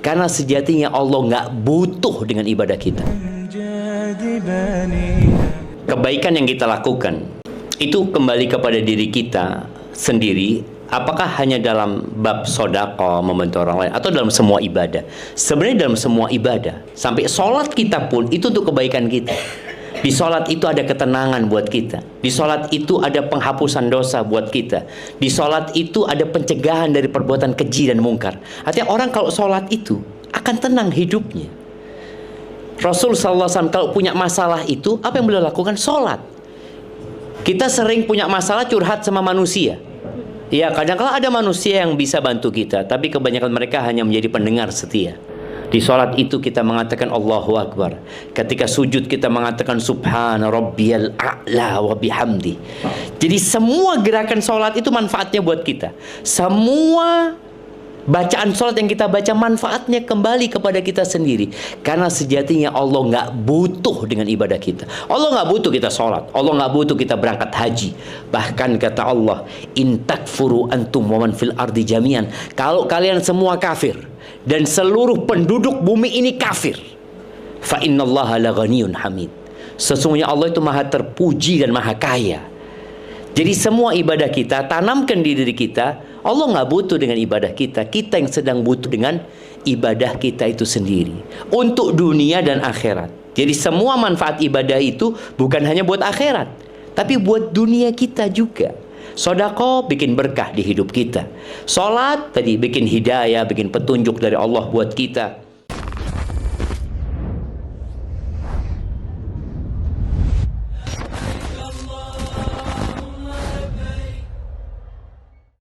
Karena sejatinya Allah nggak butuh dengan ibadah kita. Kebaikan yang kita lakukan itu kembali kepada diri kita sendiri. Apakah hanya dalam bab sedekah, membantu orang lain, atau dalam semua ibadah? Sebenarnya dalam semua ibadah. Sampai sholat kita pun itu untuk kebaikan kita. Di sholat itu ada ketenangan buat kita. Di sholat itu ada penghapusan dosa buat kita. Di sholat itu ada pencegahan dari perbuatan keji dan mungkar. Artinya orang kalau sholat itu akan tenang hidupnya. Rasul SAW kalau punya masalah itu, apa yang beliau lakukan? Sholat. Kita sering punya masalah curhat sama manusia. Ya, kadang-kadang ada manusia yang bisa bantu kita, tapi kebanyakan mereka hanya menjadi pendengar setia. Di sholat itu kita mengatakan Allahu Akbar. Ketika sujud kita mengatakan Subhana Rabbiyal A'la wa bihamdi. Jadi semua gerakan sholat itu manfaatnya buat kita. Semua bacaan sholat yang kita baca manfaatnya kembali kepada kita sendiri. Karena sejatinya Allah nggak butuh dengan ibadah kita. Allah nggak butuh kita sholat. Allah nggak butuh kita berangkat haji. Bahkan kata Allah, in takfuru antum wa man fil ardi jami'an. Kalau kalian semua kafir dan seluruh penduduk bumi ini kafir, fa innallaha la ghaniyun hamid. Sesungguhnya Allah itu maha terpuji dan maha kaya. Jadi semua ibadah kita tanamkan di diri kita. Allah nggak butuh dengan ibadah kita. Kita yang sedang butuh dengan ibadah kita itu sendiri. Untuk dunia dan akhirat. Jadi semua manfaat ibadah itu bukan hanya buat akhirat, tapi buat dunia kita juga. Sedekah bikin berkah di hidup kita. Salat tadi bikin hidayah, bikin petunjuk dari Allah buat kita.